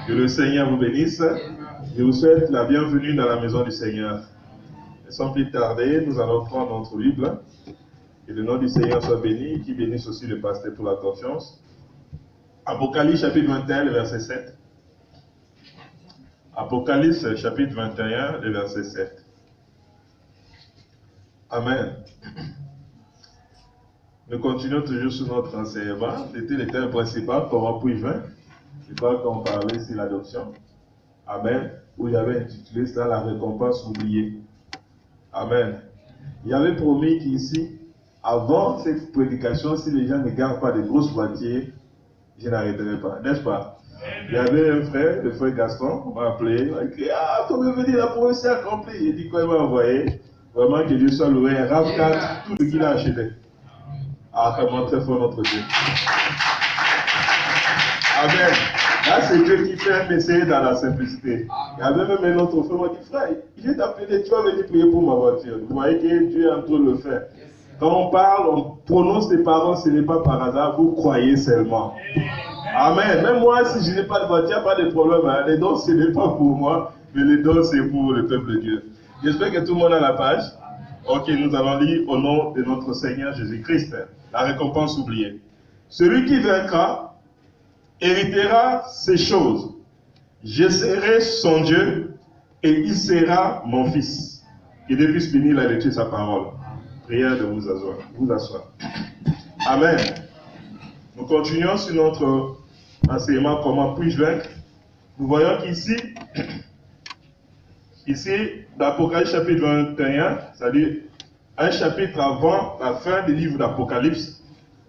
Que le Seigneur vous bénisse. Je vous souhaite la bienvenue dans la maison du Seigneur. Et sans plus tarder, nous allons prendre notre Bible. Que le nom du Seigneur soit béni, qui bénisse aussi le pasteur pour la confiance. Apocalypse chapitre 21, le verset 7. Apocalypse chapitre 21, le verset 7. Amen. Nous continuons toujours sur notre enseignement. C'était le thème principal, comment puis-je vaincre. Je crois qu'on parlait sur l'adoption. Amen. Où j'avais intitulé cela la récompense oubliée. Amen. Il y avait promis qu'ici, avant cette prédication, si les gens ne gardent pas de grosses boîtiers, je n'arrêterai pas. N'est-ce pas? Il y avait un frère, le frère Gaston, on m'a appelé, il m'a écrit, comme il veut dire, la promesse est accomplie. Il dit quoi, il m'a envoyé. Vraiment que Dieu soit loué, un RAV4, tout ce qu'il a acheté. Vraiment très fort notre Dieu. Amen. Là, c'est Dieu qui fait un essai dans la simplicité. Il y avait même un autre frère qui m'a dit, frère, il est appelé, tu vas venir prier pour ma voiture. Vous voyez que Dieu est en train de le faire. Quand on parle, on prononce les paroles, ce n'est pas par hasard, vous croyez seulement. Amen. Même moi, si je n'ai pas de voiture, pas de problème. Hein. Les dons, ce n'est pas pour moi, mais les dons, c'est pour le peuple de Dieu. J'espère que tout le monde a la page. Ok, nous allons lire au nom de notre Seigneur Jésus-Christ, la récompense oubliée. Celui qui vaincra héritera ces choses. Je serai son Dieu et il sera mon fils. Que Dieu puisse bénir la lecture de sa parole. Prière de vous asseoir. Amen. Nous continuons sur notre enseignement comment puis-je vaincre. Nous voyons qu'ici, dans l'Apocalypse chapitre 21, c'est-à-dire un chapitre avant la fin du livre d'Apocalypse,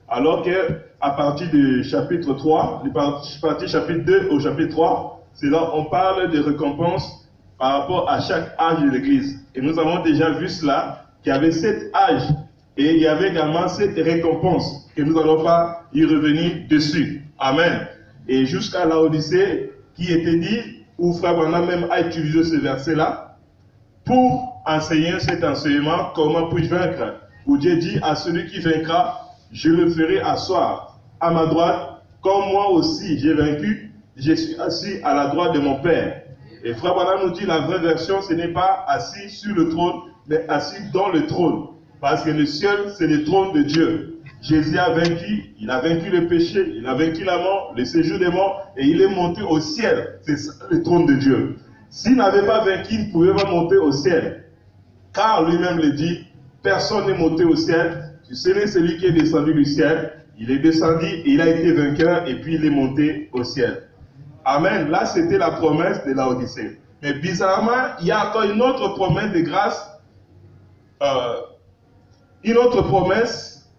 alors qu'à partir du chapitre 3, du partie chapitre 2 au chapitre 3, c'est là on parle de récompenses par rapport à chaque âge de l'Église. Et nous avons déjà vu cela, qu'il y avait 7 âges, et il y avait également 7 récompenses, que nous n'allons pas y revenir dessus. Amen. Et jusqu'à la Odyssée, qui était dit, où Frère Branham même a utilisé ce verset-là, pour enseigner cet enseignement, comment puis-je vaincre, où Dieu dit à celui qui vaincra, je le ferai asseoir à ma droite, comme moi aussi j'ai vaincu, je suis assis à la droite de mon Père. Et Frère Branham nous dit, la vraie version, ce n'est pas assis sur le trône, mais assis dans le trône. Parce que le ciel, c'est le trône de Dieu. Jésus a vaincu, il a vaincu le péché, il a vaincu la mort, le séjour des morts, et il est monté au ciel. C'est ça le trône de Dieu. S'il n'avait pas vaincu, il ne pouvait pas monter au ciel. Car lui-même le dit, personne n'est monté au ciel. Ce n'est celui qui est descendu du ciel. Il est descendu et il a été vainqueur et puis il est monté au ciel. Amen. Là, c'était la promesse de la Odyssée. Mais bizarrement, il y a encore une autre promesse de grâce. Une autre promesse.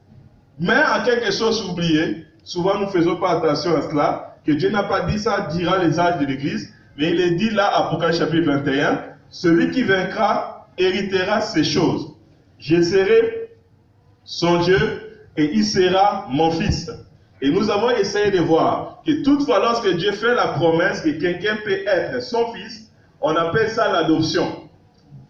Mais en quelque chose oublié. Souvent, nous ne faisons pas attention à cela. Que Dieu n'a pas dit ça, dira les âges de l'Église. Mais il est dit là, Apocalypse chapitre 21, celui qui vaincra héritera ces choses. Je serai son Dieu et il sera mon fils. Et nous avons essayé de voir que toutefois lorsque Dieu fait la promesse que quelqu'un peut être son fils, on appelle ça l'adoption.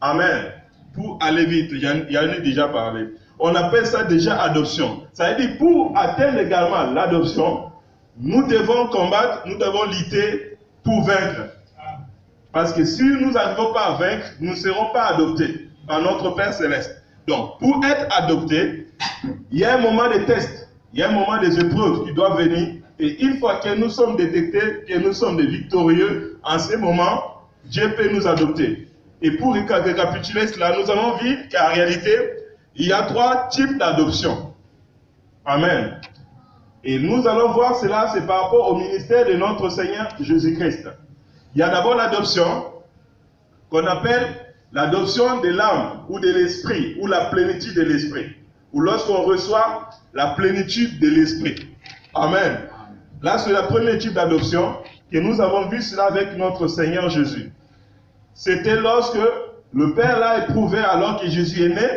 Amen. Pour aller vite, il y en a déjà parlé. On appelle ça déjà adoption. Ça veut dire pour atteindre également l'adoption, nous devons combattre, nous devons lutter pour vaincre. Parce que si nous n'arrivons pas à vaincre, nous ne serons pas adoptés par notre Père Céleste. Donc, pour être adopté, il y a un moment de test, il y a un moment des épreuves qui doivent venir. Et une fois que nous sommes détectés, que nous sommes des victorieux, en ce moment, Dieu peut nous adopter. Et pour récapituler cela, nous avons vu qu'en réalité, il y a 3 types d'adoption. Amen. Et nous allons voir cela, c'est par rapport au ministère de notre Seigneur Jésus-Christ. Il y a d'abord l'adoption, qu'on appelle l'adoption de l'âme ou de l'esprit, ou la plénitude de l'esprit. Ou lorsqu'on reçoit la plénitude de l'esprit. Amen. Là, c'est le premier type d'adoption, que nous avons vu cela avec notre Seigneur Jésus. C'était lorsque le Père l'a éprouvé alors que Jésus est né.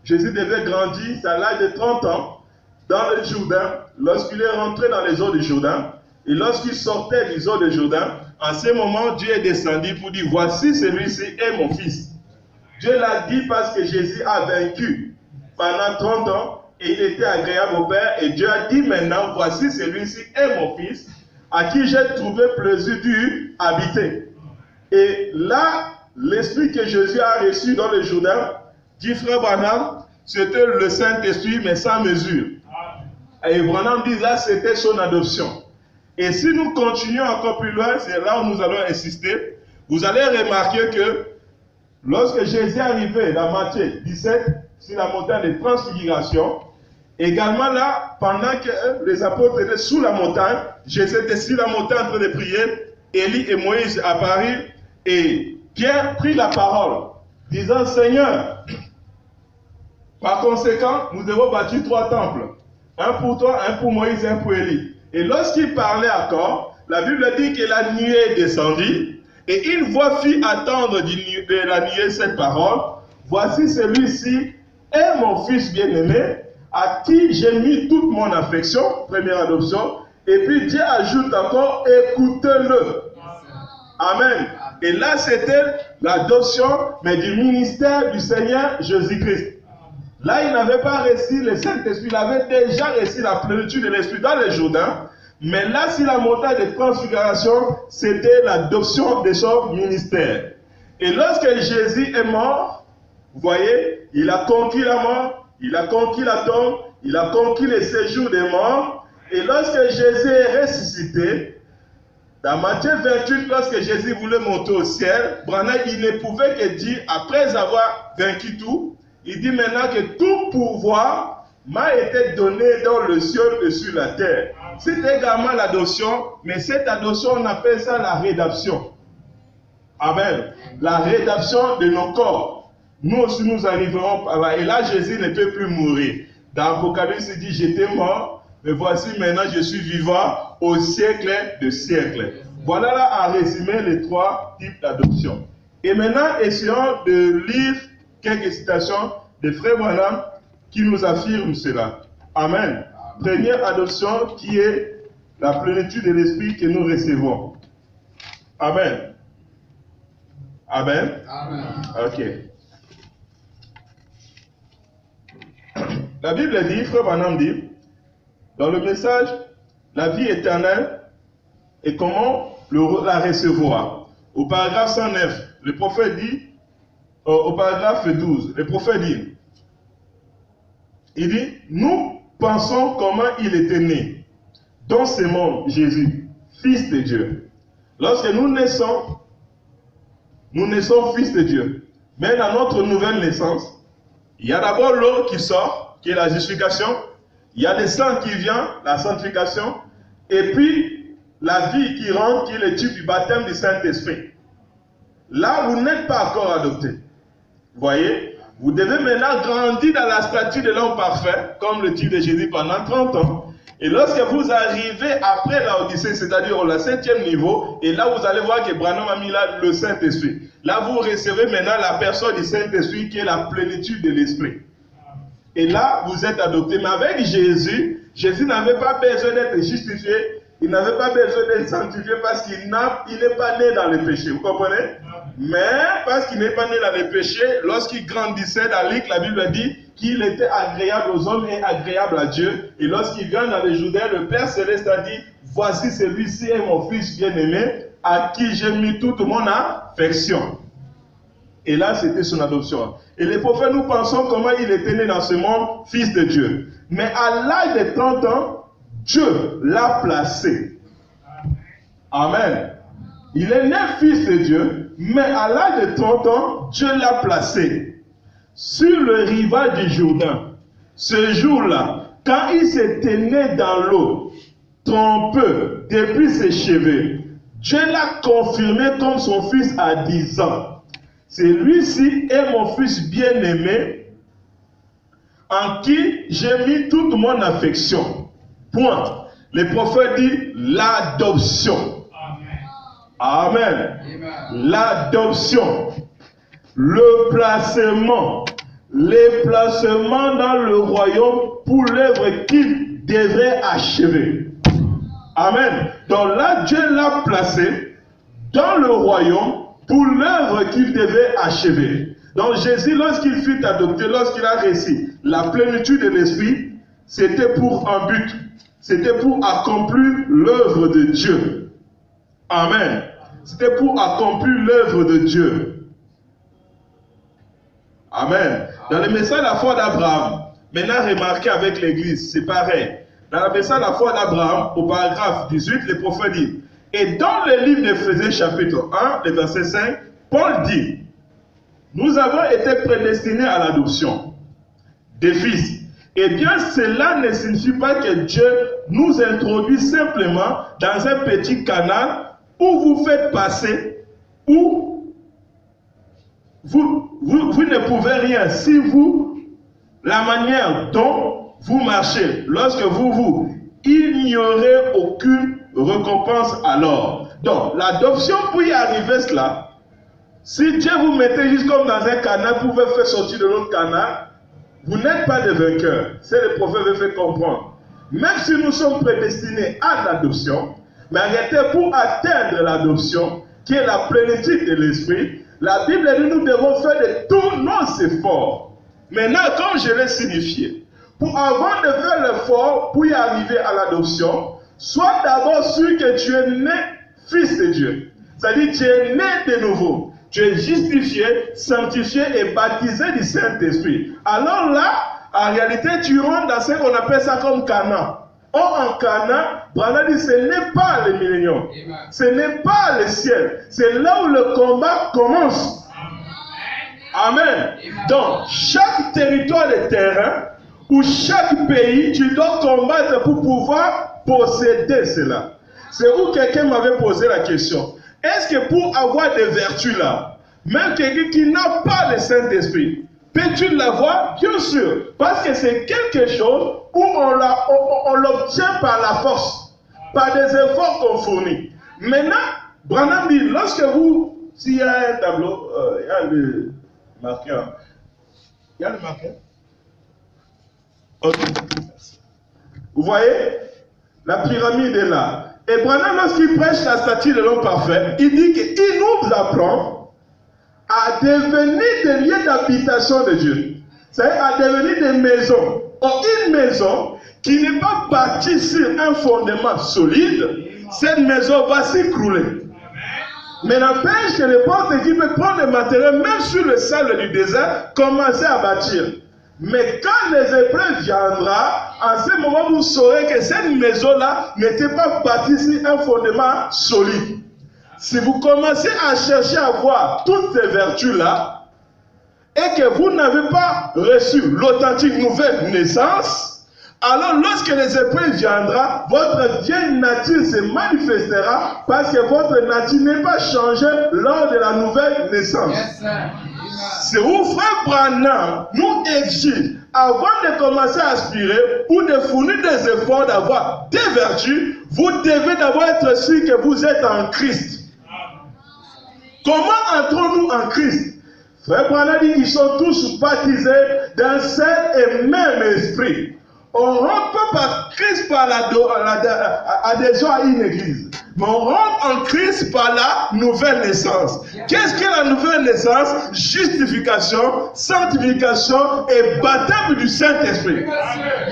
Jésus devait grandir à l'âge de 30 ans dans le Jourdain, lorsqu'il est rentré dans les eaux du Jourdain, et lorsqu'il sortait des eaux du Jourdain, en ce moment, Dieu est descendu pour dire, voici celui-ci est mon fils. Dieu l'a dit parce que Jésus a vaincu pendant 30 ans, et il était agréable au Père, et Dieu a dit maintenant, voici celui-ci est mon fils, à qui j'ai trouvé plaisir d'y habiter. Et là, l'esprit que Jésus a reçu dans le Jourdain, dit frère Branham, c'était le Saint-Esprit, mais sans mesure. Et Branham dit là, c'était son adoption. Et si nous continuons encore plus loin, c'est là où nous allons insister. Vous allez remarquer que lorsque Jésus est arrivé dans Matthieu 17, sur la montagne de transfiguration, également là, pendant que les apôtres étaient sous la montagne, Jésus était sur la montagne en train de prier, Élie et Moïse apparurent et Pierre prit la parole, disant, Seigneur, par conséquent, nous devons bâtir 3 temples. Un pour toi, un pour Moïse, un pour Élie. Et lorsqu'il parlait encore, la Bible dit que la nuée descendit, et une voix fit attendre de la nuée cette parole, voici celui-ci est mon fils bien-aimé, à qui j'ai mis toute mon affection, première adoption, et puis Dieu ajoute encore, écoutez-le. Amen. Et là, c'était l'adoption, mais du ministère du Seigneur Jésus-Christ. Là, il n'avait pas reçu le Saint-Esprit, il avait déjà reçu la plénitude de l'Esprit dans le Jourdain. Mais là, sur la montagne de transfiguration, c'était l'adoption de son ministère. Et lorsque Jésus est mort, vous voyez, il a conquis la mort, il a conquis la tombe, il a conquis le séjour des morts. Et lorsque Jésus est ressuscité, dans Matthieu 28, lorsque Jésus voulait monter au ciel, Branham, il ne pouvait que dire, après avoir vaincu tout, il dit maintenant que tout pouvoir m'a été donné dans le ciel et sur la terre. C'est également l'adoption, mais cette adoption, on appelle ça la rédemption. Amen. La rédemption de nos corps. Nous aussi, nous arriverons par là. Et là, Jésus ne peut plus mourir. Dans l'Apocalypse, il dit, j'étais mort, mais voici maintenant, je suis vivant au siècle de siècles. Voilà là, en résumé, les 3 types d'adoption. Et maintenant, essayons de lire quelques citations de Frère Branham qui nous affirment cela. Amen. Première adoption qui est la plénitude de l'esprit que nous recevons. Amen. Amen. Amen. Ok. La Bible dit, Frère Branham dit, dans le message, la vie éternelle et comment la recevoir. Au paragraphe 109, le prophète dit, au paragraphe 12, le prophète dit, il dit, nous pensons comment il était né dans ce monde, Jésus, Fils de Dieu. Lorsque nous naissons fils de Dieu. Mais dans notre nouvelle naissance, il y a d'abord l'eau qui sort, qui est la justification. Il y a le sang qui vient, la sanctification. Et puis, la vie qui rentre, qui est le type du baptême du Saint-Esprit. Là, vous n'êtes pas encore adopté. Vous voyez? Vous devez maintenant grandir dans la stature de l'homme parfait, comme le type de Jésus pendant 30 ans. Et lorsque vous arrivez après la Odyssée, c'est-à-dire au 7e niveau, et là vous allez voir que Branham a mis là le Saint-Esprit. Là vous recevez maintenant la personne du Saint-Esprit qui est la plénitude de l'Esprit. Et là vous êtes adopté. Mais avec Jésus, Jésus n'avait pas besoin d'être justifié, il n'avait pas besoin d'être sanctifié parce qu'il n'est pas né dans le péché. Vous comprenez? Mais parce qu'il n'est pas né dans le péché, lorsqu'il grandissait dans l'Ic, la Bible dit qu'il était agréable aux hommes et agréable à Dieu. Et lorsqu'il vient dans le Jourdain, le Père Céleste a dit, voici celui-ci est mon fils bien-aimé, à qui j'ai mis toute mon affection. Et là, c'était son adoption. Et les prophètes, nous pensons comment il était né dans ce monde, fils de Dieu. Mais à l'âge de 30 ans, Dieu l'a placé. Amen. Il est né fils de Dieu, mais à l'âge de 30 ans, Dieu l'a placé sur le rivage du Jourdain. Ce jour-là, quand il s'est né dans l'eau, trompeux depuis ses cheveux, Dieu l'a confirmé comme son fils à 10 ans. Celui-ci est mon fils bien-aimé, en qui j'ai mis toute mon affection. Point. Le prophète dit l'adoption. Amen. L'adoption. Le placement. Les placements dans le royaume pour l'œuvre qu'il devrait achever. Amen. Donc là, Dieu l'a placé dans le royaume pour l'œuvre qu'il devait achever. Donc Jésus, lorsqu'il fut adopté, lorsqu'il a reçu la plénitude de l'Esprit, c'était pour un but. c'était pour accomplir l'œuvre de Dieu. Amen. C'était pour accomplir l'œuvre de Dieu. Amen. Dans le message de la foi d'Abraham, maintenant remarquez avec l'Église, c'est pareil. Dans le message de la foi d'Abraham, au paragraphe 18, le prophète dit, et dans le livre d'Éphésiens chapitre 1, le verset 5, Paul dit, nous avons été prédestinés à l'adoption des fils. Eh bien, cela ne signifie pas que Dieu nous introduit simplement dans un petit canal où vous faites passer, où vous ne pouvez rien si la manière dont vous marchez, lorsque vous ignorez aucune récompense alors. Donc, l'adoption pour y arriver cela, si Dieu vous mettait juste comme dans un canal, vous pouvez faire sortir de l'autre canal, vous n'êtes pas des vainqueurs. C'est le prophète veut faire comprendre. Même si nous sommes prédestinés à l'adoption, mais arrêtez pour atteindre l'adoption, qui est la plénitude de l'esprit, la Bible dit nous devons faire de tous nos efforts. Maintenant, comme je l'ai signifié, avant de faire l'effort pour y arriver à l'adoption, sois d'abord sûr que tu es né fils de Dieu. C'est-à-dire tu es né de nouveau. Tu es justifié, sanctifié et baptisé du Saint-Esprit. Alors là, en réalité, tu rentres dans ce qu'on appelle ça comme Canaan. Or, en Canaan, Branham dit ce n'est pas le millénium. Ce n'est pas le ciel. C'est là où le combat commence. Amen. Donc, chaque territoire de terrain ou chaque pays, tu dois combattre pour pouvoir posséder cela. C'est où quelqu'un m'avait posé la question. Est-ce que pour avoir des vertus là, même quelqu'un qui n'a pas le Saint-Esprit, peux-tu l'avoir? Bien sûr. Parce que c'est quelque chose où on l'obtient par la force, par des efforts qu'on fournit. Maintenant, Branham dit, lorsque s'il y a un tableau, il y a le marqueur. Il y a le marqueur? Ok. Vous voyez? La pyramide est là. Et Branham, lorsqu'il prêche la statue de l'homme parfait, il dit qu'il nous apprend à devenir des lieux d'habitation de Dieu. C'est-à-dire à devenir des maisons. Or, une maison qui n'est pas bâtie sur un fondement solide, cette maison va s'écrouler. Mais n'empêche que n'importe qui peut prendre le matériel, même sur le sable du désert, commencer à bâtir. Mais quand les épreuves viendront, en ce moment, vous saurez que cette maison-là n'était pas bâtie sur un fondement solide. Si vous commencez à chercher à voir toutes ces vertus-là, et que vous n'avez pas reçu l'authentique nouvelle naissance, alors lorsque les épreuves viendront, votre vieille nature se manifestera parce que votre nature n'est pas changée lors de la nouvelle naissance. Yes, c'est où frère Branham nous exige, avant de commencer à aspirer ou de fournir des efforts d'avoir des vertus, vous devez d'abord être sûr que vous êtes en Christ. Comment entrons-nous en Christ? Frère Branham dit qu'ils sont tous baptisés d'un seul et même esprit. On rentre pas par Christ par l'adhésion à une église. Mais on rentre en Christ par la nouvelle naissance. Qu'est-ce que la nouvelle naissance? Justification, sanctification et baptême du Saint-Esprit.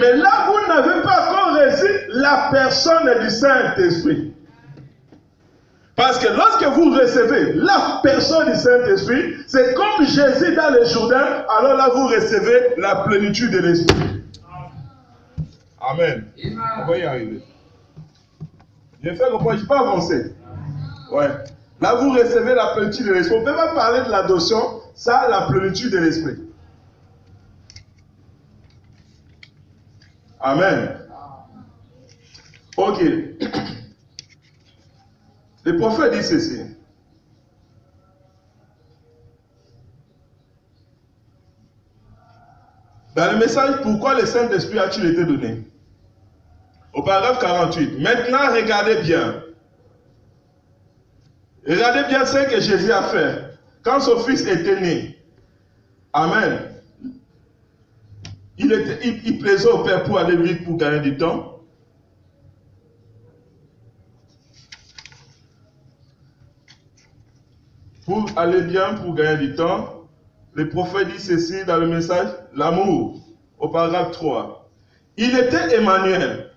Mais là, vous n'avez pas encore reçu la personne du Saint-Esprit. Parce que lorsque vous recevez la personne du Saint-Esprit, c'est comme Jésus dans le Jourdain, alors là, vous recevez la plénitude de l'Esprit. Amen. On va y arriver. Je fais le point, je ne vais pas avancer. Ouais. Là, vous recevez la plénitude de l'esprit. On ne peut pas parler de l'adoption, ça, la plénitude de l'esprit. Amen. Ok. Le prophète dit ceci. Dans le message, pourquoi le Saint-Esprit a-t-il été donné? Au paragraphe 48. Maintenant, regardez bien. Regardez bien ce que Jésus a fait. Quand son fils était né. Amen. Il plaisait au Père pour aller vite pour gagner du temps. Pour aller bien, pour gagner du temps. Le prophète dit ceci dans le message, l'amour, au paragraphe 3. Il était Emmanuel.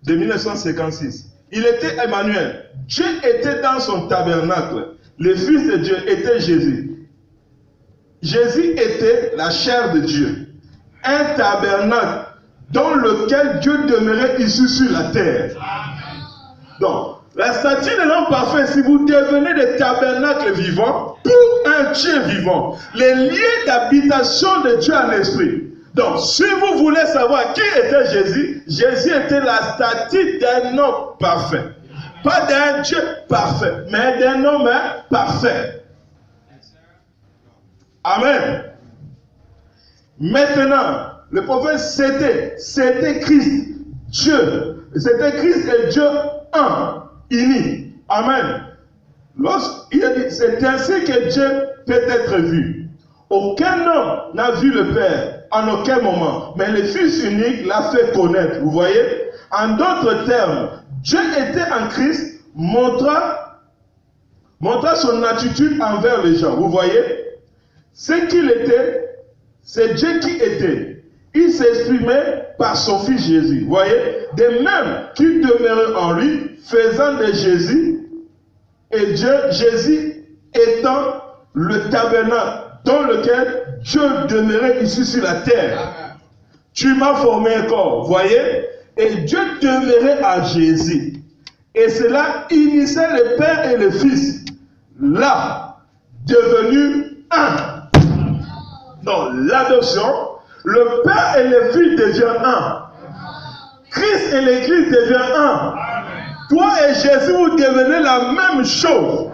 de 1956. Il était Emmanuel. Dieu était dans son tabernacle. Le Fils de Dieu était Jésus. Jésus était la chair de Dieu. Un tabernacle dans lequel Dieu demeurait ici sur la terre. Donc, la statue de l'homme parfait, si vous devenez des tabernacles vivants pour un Dieu vivant, les lieux d'habitation de Dieu en esprit. Donc, si vous voulez savoir qui était Jésus, Jésus était la statue d'un homme parfait. Pas d'un Dieu parfait, mais d'un homme parfait. Amen. Maintenant, le prophète c'était Christ, Dieu. C'était Christ et Dieu un, uni. Amen. Lorsqu'il a dit, c'est ainsi que Dieu peut être vu. Aucun homme n'a vu le Père en aucun moment, mais le Fils unique l'a fait connaître. Vous voyez? En d'autres termes, Dieu était en Christ, montra son attitude envers les gens. Vous voyez? Ce qu'il était, c'est Dieu qui était. Il s'exprimait par son Fils Jésus. Vous voyez? De même qu'il demeurait en lui, faisant de Jésus et Dieu, Jésus étant le tabernacle dans lequel Dieu demeurait ici sur la terre. Tu m'as formé un corps, voyez? Et Dieu demeurait à Jésus. Et cela unissait le Père et le Fils. Là, devenu un. Dans l'adoption, le Père et le Fils deviennent un. Christ et l'Église deviennent un. Toi et Jésus, vous devenez la même chose.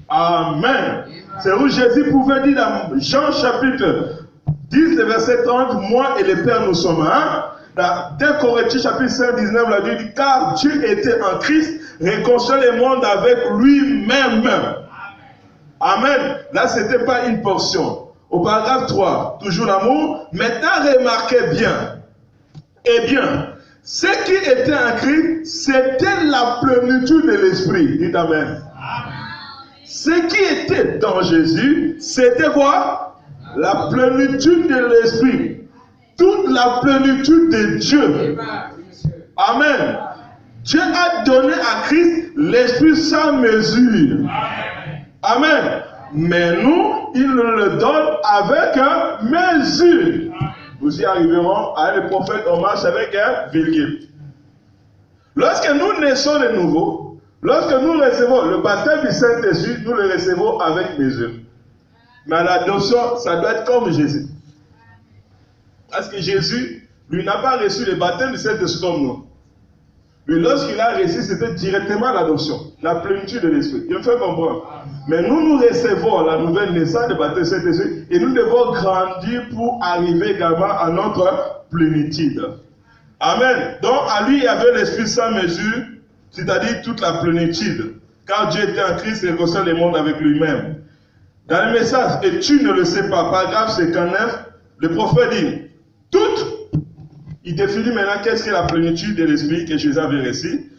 Amen. C'est où Jésus pouvait dire dans Jean chapitre 10, le verset 30, moi et le Père nous sommes un. Dans 2 Corinthiens chapitre 5, 19, la Bible dit, car Dieu était en Christ, réconcilier le monde avec lui-même. Amen. Là, ce n'était pas une portion. Au paragraphe 3, toujours l'amour. Maintenant, remarquez bien. Eh bien, ce qui était en Christ, c'était la plénitude de l'Esprit. Dites Amen. Ce qui était dans Jésus, c'était quoi? La plénitude de l'Esprit. Toute la plénitude de Dieu. Amen. Dieu a donné à Christ l'Esprit sans mesure. Amen. Mais nous, il nous le donne avec mesure. Nous y arriverons à le prophète, on marche avec un virgule. Lorsque nous naissons de nouveau, lorsque nous recevons le baptême du Saint-Esprit, nous le recevons avec mesure. Mais à l'adoption, ça doit être comme Jésus. Parce que Jésus, lui, n'a pas reçu le baptême du Saint-Esprit comme nous. Lui, lorsqu'il a reçu, c'était directement l'adoption, la plénitude de l'Esprit. Il me fait comprendre. Mais nous recevons la nouvelle naissance de baptême du Saint-Esprit et nous devons grandir pour arriver également à notre plénitude. Amen. Donc, à lui, il y avait l'Esprit sans mesure, c'est-à-dire toute la plénitude. Car Dieu était en Christ et réconcilie le monde avec lui-même. Dans le message, et tu ne le sais pas, paragraphe 59, le prophète dit, il définit maintenant qu'est-ce que la plénitude de l'Esprit que Jésus avait reçu.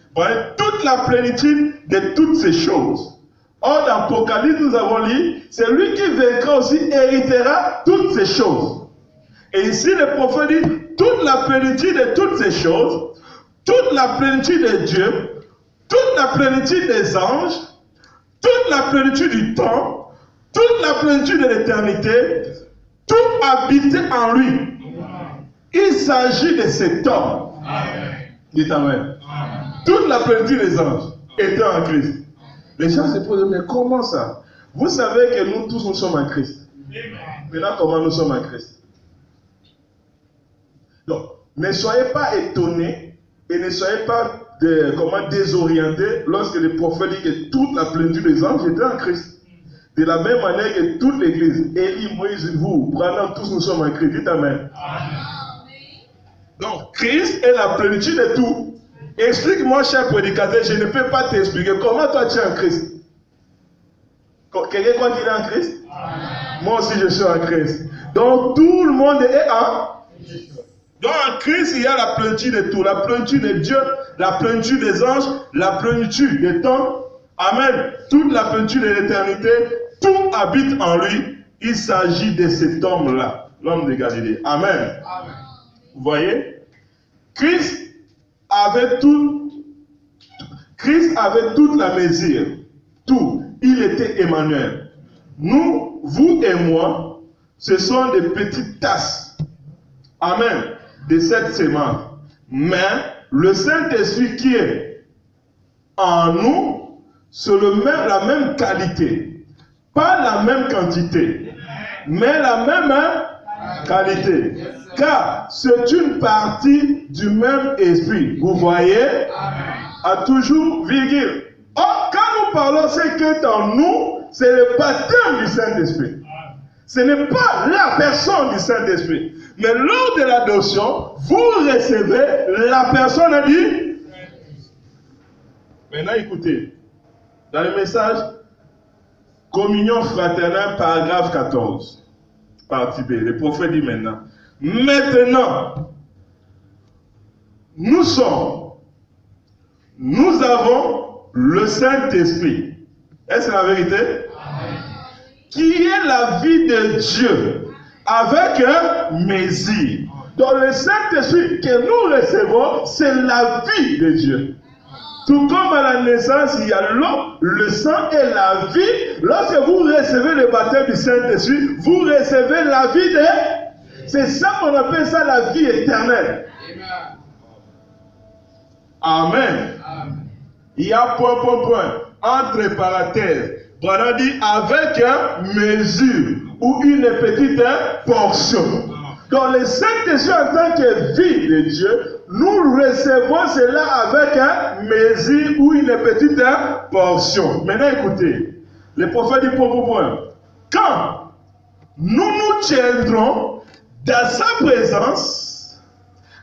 Toute la plénitude de toutes ces choses. Or, dans l'Apocalypse, nous avons lu, c'est lui qui vaincra aussi, héritera toutes ces choses. Et ici, le prophète dit, toute la plénitude de toutes ces choses, toute la plénitude de Dieu, toute la plénitude des anges, toute la plénitude du temps, toute la plénitude de l'éternité, tout habite en lui. Il s'agit de cet homme. Dites Amen. Toute la plénitude des anges était en Christ. Les gens se posent, mais comment ça? Vous savez que nous tous, nous sommes en Christ. Maintenant, comment nous sommes en Christ? Donc, ne soyez pas étonnés et ne soyez pas désorientés lorsque le prophète dit que toute la plénitude des anges était en Christ. De la même manière que toute l'Église, Élie, Moïse, vous, Branham, tous nous sommes en Christ. Dites Amen. Donc, Christ est la plénitude de tout. Explique-moi, cher prédicateur, je ne peux pas t'expliquer. Comment toi tu es en Christ? Quelqu'un croit qu'il est en Christ? Moi aussi je suis en Christ. Donc, tout le monde est en. Donc, en Christ, il y a la plénitude de tout. La plénitude de Dieu, la plénitude des anges, la plénitude des temps. Amen. Toute la plénitude de l'éternité, tout habite en lui. Il s'agit de cet homme-là, l'homme de Galilée. Amen. Vous voyez? Christ avait tout. Christ avait toute la mesure. Tout. Il était Emmanuel. Nous, vous et moi, ce sont des petites tasses. Amen. De cette sémence. Mais le Saint-Esprit qui est en nous, c'est la même qualité. Pas la même quantité, mais la même qualité. Car c'est une partie du même esprit. Vous voyez? À toujours virgule. Or, quand nous parlons, c'est que en nous, c'est le baptême du Saint-Esprit. Ce n'est pas la personne du Saint-Esprit. Mais lors de l'adoption, vous recevez la personne du. Maintenant, écoutez. Dans le message, communion fraternelle, paragraphe 14, partie B. Le prophète dit maintenant. Maintenant, nous avons le Saint-Esprit. Est-ce la vérité? Amen. Qui est la vie de Dieu avec mesure. Donc le Saint-Esprit que nous recevons, c'est la vie de Dieu. Tout comme à la naissance, il y a l'eau, le sang et la vie. Lorsque vous recevez le baptême du Saint-Esprit, vous recevez la vie de... C'est ça qu'on appelle ça la vie éternelle. Amen. Amen. Il y a point. Entre parenthèses. Voilà dit avec mesure ou une petite portion. Donc le Saint-Esprit en tant que vie de Dieu, nous recevons cela avec mesure ou une petite portion. Maintenant écoutez, le prophète dit point. Quand nous tiendrons dans sa présence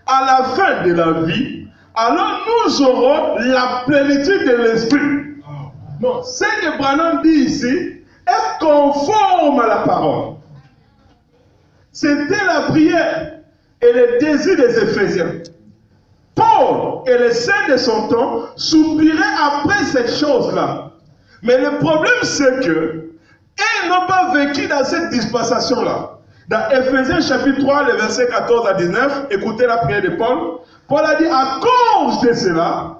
à la fin de la vie, alors nous aurons la plénitude de l'esprit. Non, ce que Branham dit ici est conforme à la parole. C'était la prière et le désir des Éphésiens. Paul et les saints de son temps s'oublieraient après cette chose-là. Mais le problème, c'est que ils n'ont pas vécu dans cette dispensation-là. Dans Éphésiens chapitre 3, le verset 14 à 19, écoutez la prière de Paul. Paul a dit, à cause de cela,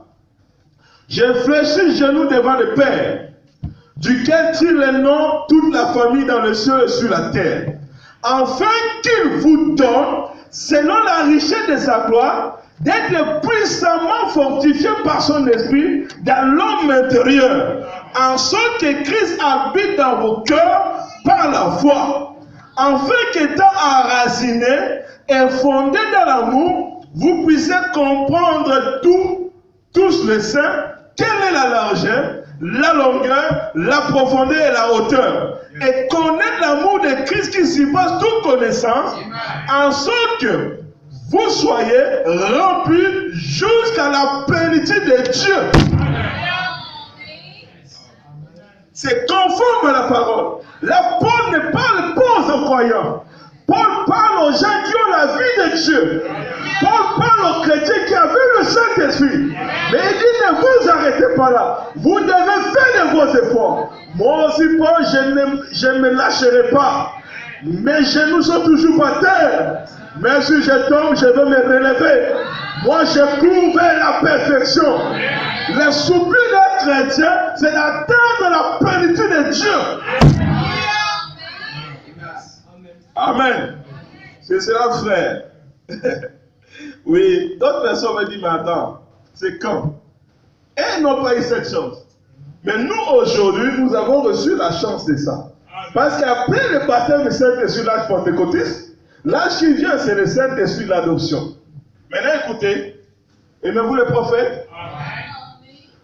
j'ai fléchi genoux devant le Père, duquel tire le nom toute la famille dans le ciel et sur la terre, afin qu'il vous donne, selon la richesse de sa gloire, d'être puissamment fortifié par son esprit dans l'homme intérieur, en sorte que Christ habite dans vos cœurs par la foi, afin qu'étant enraciné et fondé dans l'amour, vous puissiez comprendre tous les saints, quelle est la largeur, la longueur, la profondeur et la hauteur, et connaître l'amour de Christ qui surpasse toute connaissance, en sorte que vous soyez remplis jusqu'à la plénitude de Dieu. C'est conforme à la parole. Là, Paul ne parle pas aux croyants. Paul parle aux gens qui ont la vie de Dieu. Paul parle aux chrétiens qui avaient le Saint-Esprit. Mais il dit, ne vous arrêtez pas là. Vous devez faire de vos efforts. Moi aussi, Paul, je ne me lâcherai pas. Mes genoux sont toujours par terre. Mais si je tombe, je vais me relever. Moi, j'ai prouvé la perfection. Le soupir des chrétiens, c'est d'atteindre la plénitude de Dieu. Amen. C'est cela, frère. Oui, d'autres personnes me disent, mais attends, c'est quand? Et ils n'ont pas eu cette chance. Mais nous, aujourd'hui, nous avons reçu la chance de ça. Parce qu'après le baptême du Saint-Esprit, l'âge pentecôtiste, l'âge qui vient, c'est le Saint-Esprit de l'adoption. Maintenant, écoutez, aimez-vous les prophètes?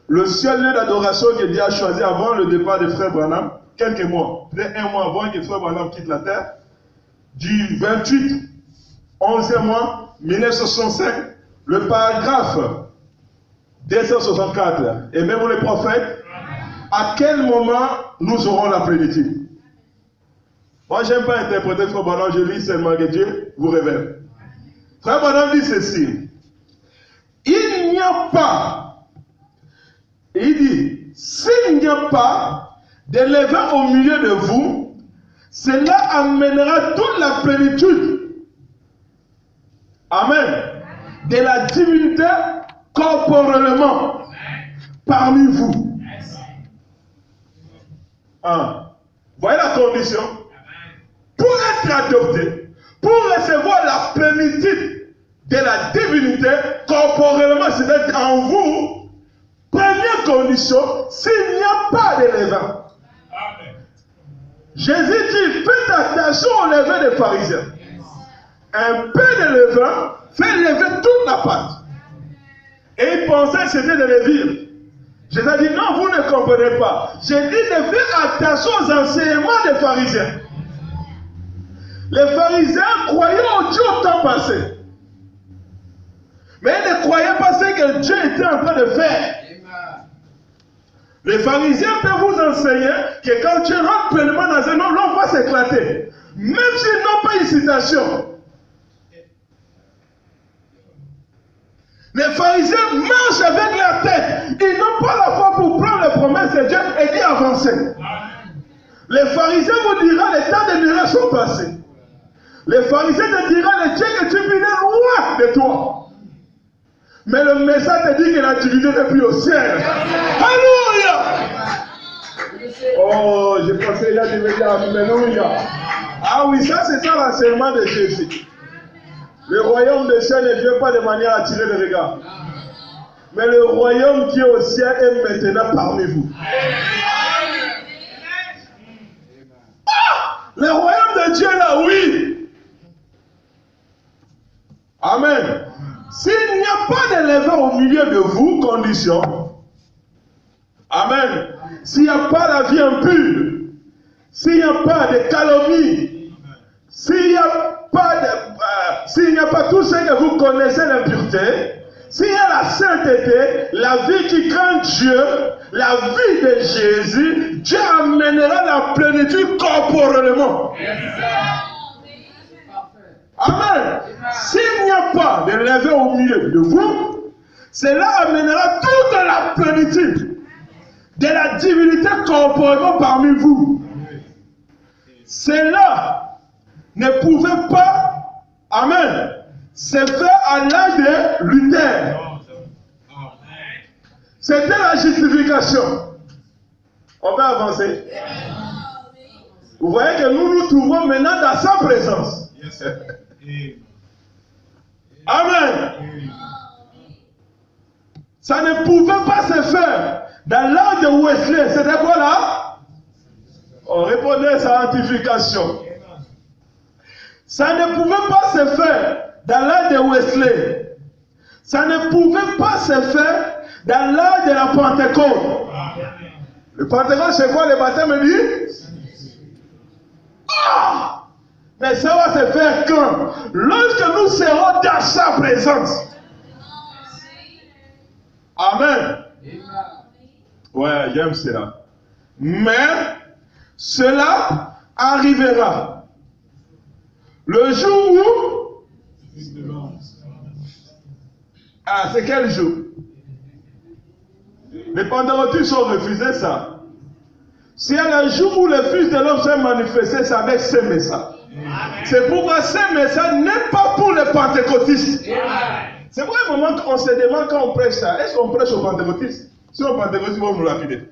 Le seul lieu d'adoration que Dieu a choisi avant le départ de Frère Branham, quelques mois, peut-être un mois avant que Frère Branham quitte la terre, du 28, 11e mois, 1965, le paragraphe 264, aimez-vous les prophètes? À quel moment nous aurons la plénitude? Moi, je n'aime pas interpréter Frère Branham, je lis seulement que Dieu vous révèle. Frère Branham dit ceci. Il n'y a pas, il dit, s'il n'y a pas de levain au milieu de vous, cela amènera toute la plénitude. Amen. De la divinité corporellement parmi vous. Voyez la condition. Pour être adopté, pour recevoir la plénitude de la divinité, corporellement, c'est-à-dire en vous, première condition, s'il n'y a pas de levain. Jésus dit, faites attention au levain des pharisiens. Un peu de levain fait lever toute la pâte. Et il pensait que c'était de levure. Jésus a dit, non, vous ne comprenez pas. J'ai dit de faire attention aux enseignements des pharisiens. Les pharisiens croyaient au Dieu au temps passé. Mais ils ne croyaient pas ce que Dieu était en train de faire. Les pharisiens peuvent vous enseigner que quand tu rentres pleinement dans un homme, l'homme va s'éclater. Même s'ils n'ont pas une citation. Les pharisiens marchent avec la tête. Ils n'ont pas la foi pour prendre les promesses de Dieu et d'y avancer. Les pharisiens vous diront les temps de miracles sont passés. Les pharisiens te diront les dieux que tu venais loin de toi. Mais le message te dit que la divinité n'est plus au ciel. Alléluia! Oh, je pensais qu'il y a des médias. Alléluia! Ah oui, ça c'est ça l'enseignement de Jésus. Le royaume des cieux ne vient pas de manière à attirer le regard. Mais le royaume qui est au ciel est maintenant parmi vous. Ah! Le royaume de Dieu là, oui. Amen. S'il n'y a pas de levain au milieu de vous, condition. Amen. S'il n'y a pas la vie impure, s'il n'y a pas de calomnie, s'il n'y a pas tout ce que vous connaissez, l'impureté, s'il y a la sainteté, la vie qui craint Dieu, la vie de Jésus, Dieu amènera la plénitude corporellement. Amen. S'il n'y a pas de levain au milieu de vous, cela amènera toute la plénitude de la divinité corporellement parmi vous. Cela ne pouvait pas, amen, se faire à l'âge de Luther. C'était la justification. On va avancer. Vous voyez que nous nous trouvons maintenant dans sa présence. Amen. Ça ne pouvait pas se faire dans l'âge de Wesley. C'était quoi là? On répondait sanctification. Ça ne pouvait pas se faire dans l'âge de Wesley. Ça ne pouvait pas se faire dans l'âge de la Pentecôte. Le Pentecôte, c'est quoi le baptême dit? Ah! Mais ça va se faire quand? Lorsque nous serons dans sa présence. Amen. Ouais, j'aime cela. Mais cela arrivera le jour où... Ah, c'est quel jour? Les pentecôtistes ont refusé ça. C'est le jour où le Fils de l'homme s'est manifesté, c'est avec ce message. C'est pourquoi ce message n'est pas pour les pentecôtistes. C'est vrai, un moment qu'on se demande quand on prêche ça, est-ce qu'on prêche aux pentecôtistes? Si les pentecôtistes vont nous lapider.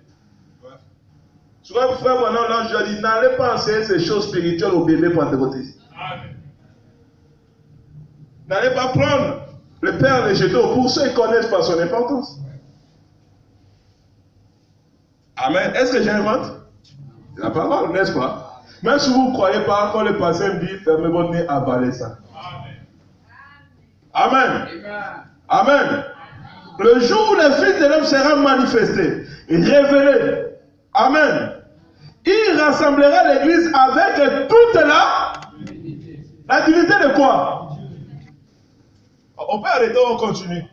Souvent, frère, maintenant, là, je dis, n'allez pas enseigner ces choses spirituelles aux bébés pentecôtistes. N'allez pas prendre le Père Végétaux pour ceux qui connaissent pas son importance. Amen. Est-ce que j'invente la parole, n'est-ce pas? Même si vous ne croyez pas, quand le passé me dit, fermez votre nez, avalez ça. Amen. Amen. Le jour où le Fils de l'homme sera manifesté, révélé, amen, il rassemblera l'église avec toute la divinité de quoi? On peut arrêter, on continue.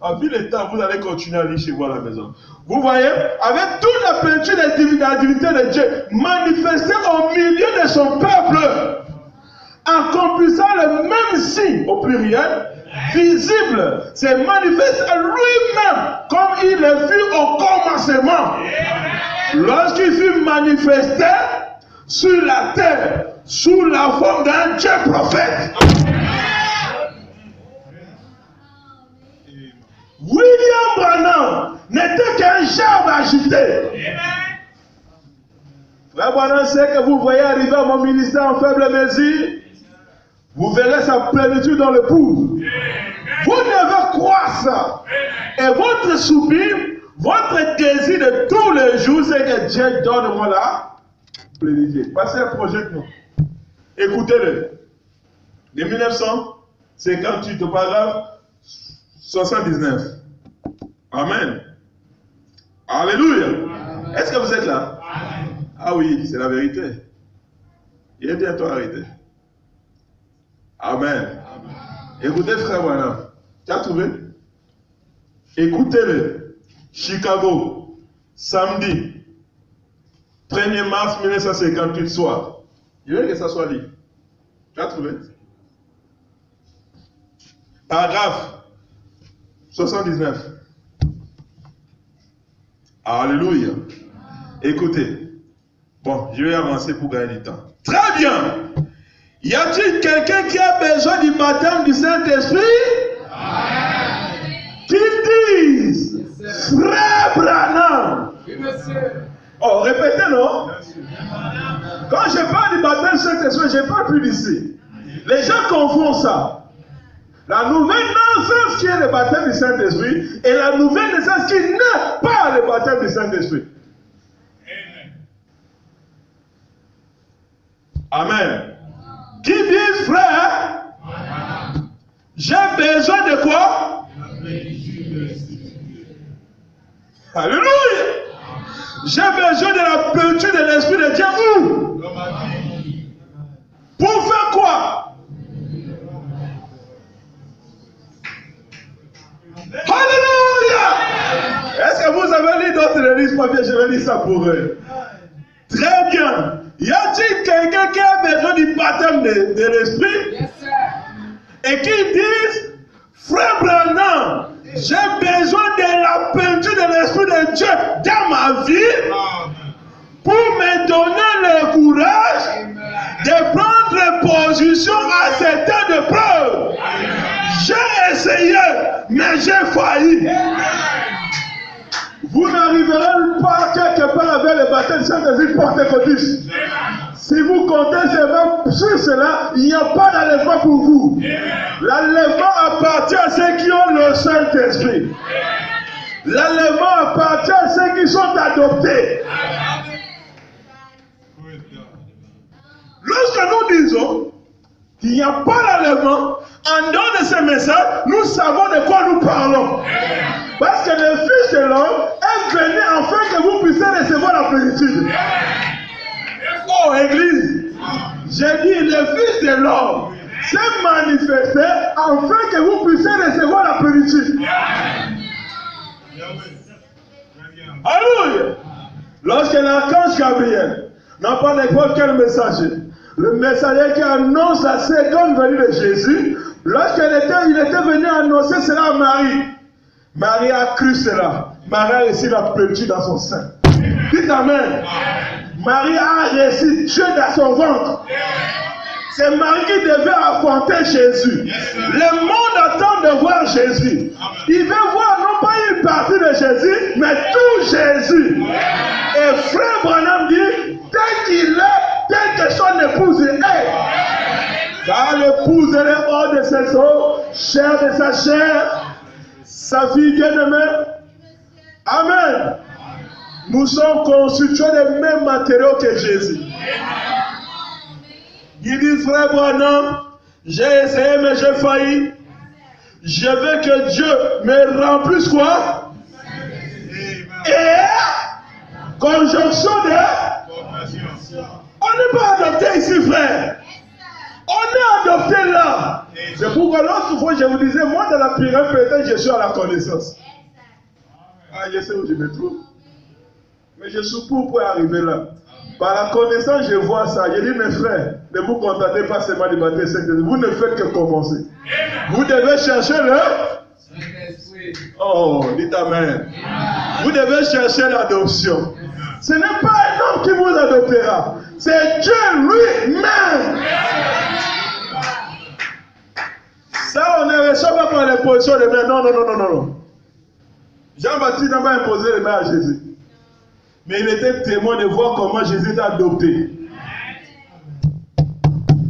En vu le temps, vous allez continuer à aller chez vous à la maison. Vous voyez, avec toute la plénitude de la divinité de Dieu manifestée au milieu de son peuple, accomplissant le même signe au pluriel, visible, c'est manifeste à lui-même comme il le fut au commencement. Lorsqu'il fut manifesté sur la terre, sous la forme d'un Dieu prophète. William Branham n'était qu'un gerbe agité. Frère Branham, c'est que vous voyez arriver à mon ministère en faible mesure, vous verrez sa plénitude dans l'épouse. Vous devez croire ça. Et votre sublime, votre désir de tous les jours, c'est que Dieu donne moi la plénitude. Passez un projet de nous. Écoutez-le. De 1958 au paragraphe 79. Amen. Alléluia. Est-ce que vous êtes là? Ah oui, c'est la vérité. Il est bientôt arrêté. Amen. Écoutez, frère Branham. Tu as trouvé? Écoutez-le. Chicago, samedi, 1er mars 1958 soir. Je veux que ça soit libre. Tu as trouvé? Paragraphe 79. Alléluia. Écoutez. Bon, je vais avancer pour gagner du temps. Très bien. Y a-t-il quelqu'un qui a besoin du baptême du Saint-Esprit? Qu'ils disent, frère Branham. Oh, répétez, non? Quand je parle du baptême du Saint-Esprit, je ne parle plus d'ici. Les gens confondent ça. La nouvelle naissance qui est le baptême du Saint-Esprit et la nouvelle naissance qui n'est pas le baptême du Saint-Esprit. Amen. Qui dit, frère, j'ai besoin de quoi? Alléluia. J'ai besoin de la plénitude de l'Esprit de Dieu où? Pour faire quoi? Alléluia. Est-ce que vous avez lu d'autres livres papier? Je vais lire ça pour eux. Très bien. Y a-t-il quelqu'un qui a besoin du baptême de l'Esprit? Yes, et qui dit, frère Branham, j'ai besoin de la plénitude de l'Esprit de Dieu dans ma vie pour me donner le courage de prendre position à ces temps de preuve. J'ai essayé, mais j'ai failli. Vous n'arriverez pas quelque part avec le baptême du Saint-Esprit pentecôtiste. Si vous comptez seulement sur cela, il n'y a pas d'enlèvement pour vous. L'enlèvement appartient à ceux qui ont le Saint-Esprit. L'enlèvement appartient à ceux qui sont adoptés. Lorsque nous disons qu'il n'y a pas d'enlèvement, en dehors de ce message, nous savons de quoi nous parlons. Parce que le Fils de l'homme est venu afin que vous puissiez recevoir la plénitude. Oh, Église, j'ai dit le Fils de l'homme s'est manifesté afin que vous puissiez recevoir la plénitude. Alléluia. Lorsque l'archange Gabriel n'a pas n'importe quel messager, le messager qui annonce la seconde venue de Jésus, lorsqu'il était venu annoncer cela à Marie, Marie a cru cela. Marie a reçu la plénitude dans son sein. Dites Amen. Marie a reçu Dieu dans son ventre. C'est Marie qui devait affronter Jésus. Le monde attend de voir Jésus. Il veut voir non pas une partie de Jésus, mais tout Jésus. Et frère Branham dit, tel qu'il est, tel que son épouse est. Car l'épouse est hors de ses os, chair de sa chair, sa fille bien-aimée. Amen. Nous sommes constitués des mêmes matériaux que Jésus. Il dit, frère Branham, j'ai essayé mais j'ai failli. Je veux que Dieu me remplisse quoi? Et conjonction de... On n'est pas adopté ici, frère. On est adopté là. C'est pourquoi l'autre fois je vous disais, moi dans la pyramide, peut-être je suis à la connaissance. Ah, je sais où je me trouve. Mais je suis pour arriver là. Par la connaissance, je vois ça. Je dis, mes frères, ne vous contentez pas seulement du baptême Saint-Esprit. Vous ne faites que commencer. Vous devez chercher le... Oh, dites Amen. Vous devez chercher l'adoption. Ce n'est pas un homme qui vous adoptera. C'est Dieu lui-même. Ça, on ne reçoit pas par les positions de main. Non, non, non, non, non. Jean-Baptiste n'a pas imposé les mains à Jésus. Mais il était témoin de voir comment Jésus était adopté.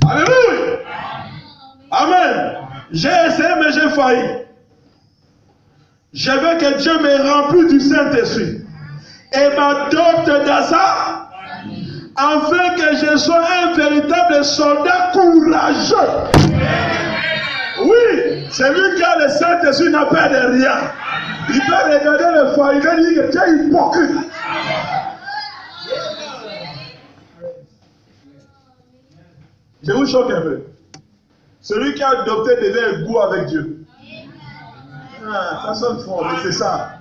Alléluia. Amen. J'ai essayé, mais j'ai failli. Je veux que Dieu me remplisse du Saint-Esprit et m'adopte dans ça, afin que je sois un véritable soldat courageux. Oui, celui qui a le Saint-Esprit n'a peur de rien. Il peut regarder le foyer, il va dire que tu es hypocrite. Je vous choque un peu. Celui qui a adopté devient un goût avec Dieu. Ah, ça sonne fort, mais c'est ça.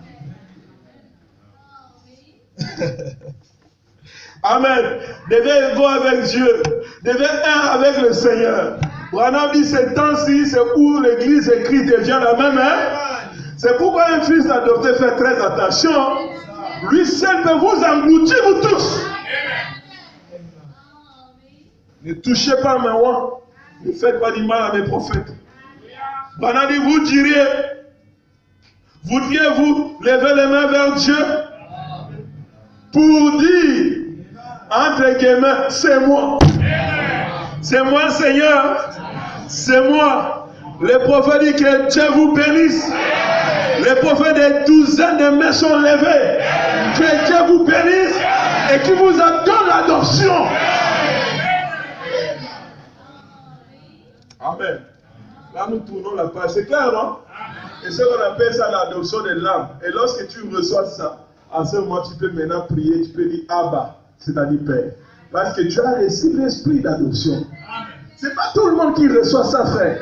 Amen. Devient un goût avec Dieu. Devient un avec le Seigneur. Branham dit ce temps-ci, c'est où l'église écrite devient la même. C'est pourquoi un fils adopté fait très attention. Lui seul peut vous engloutir, vous tous. Ne touchez pas à mes rois. Ne faites pas du mal à mes prophètes. Branham dit, vous diriez, vous lever les mains vers Dieu pour dire, entre guillemets, c'est moi. C'est moi, Seigneur. C'est moi. Le prophète dit que Dieu vous bénisse. Les prophètes des douzaines de mains sont levés. Que Dieu vous bénisse et qu'il vous donne l'adoption. Amen. Là, nous tournons la page. C'est clair, non? Et ce qu'on appelle ça l'adoption de l'âme. Et lorsque tu reçois ça, en ce moment, tu peux maintenant prier, tu peux dire Abba, c'est-à-dire Père. Parce que tu as reçu l'esprit d'adoption. Ce n'est pas tout le monde qui reçoit ça, frère.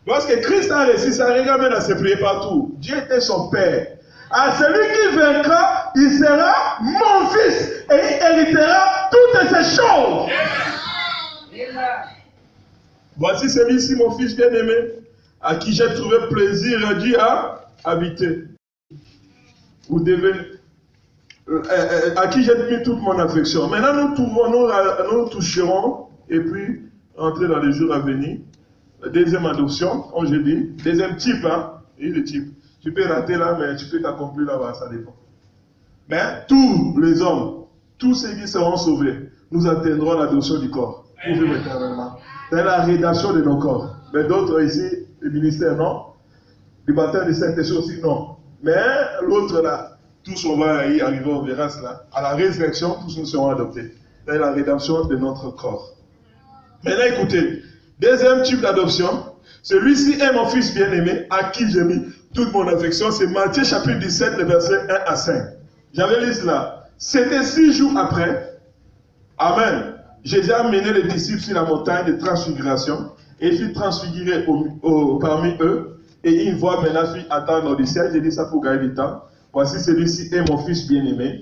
Lorsque Christ a reçu ça, regarde bien à se prier partout. Dieu était son Père. À celui qui vaincra, il sera mon fils et il héritera toutes ces choses. Voici celui-ci, mon fils bien-aimé, à qui j'ai trouvé plaisir et Dieu à habiter. Vous devez, à qui j'ai mis toute mon affection. Maintenant, nous toucherons, et puis entrer dans les jours à venir. La deuxième adoption, comme je dis, deuxième type, hein, et le type. Tu peux rater là, mais tu peux t'accomplir là-bas, ça dépend. Mais tous les hommes, tous ceux qui seront sauvés, nous atteindrons l'adoption du corps. Toujours éternellement. C'est la rédaction de nos corps. Mais d'autres ici, le ministère, non. Le baptême de Saint-Esprit aussi, non. Mais l'autre là, tous on va y arriver, on verra cela. À la résurrection, tous nous serons adoptés. C'est la rédemption de notre corps. Maintenant, écoutez. Deuxième type d'adoption, celui-ci est mon fils bien-aimé, à qui j'ai mis toute mon affection. C'est Matthieu chapitre 17, le verset 1 à 5. J'avais lu cela. C'était 6 jours après. Amen. Jésus a mené les disciples sur la montagne de transfiguration et fut transfiguré parmi eux. Et une voix maintenant fit attendre du ciel. J'ai dit ça pour gagner du temps. Voici celui-ci est mon fils bien-aimé,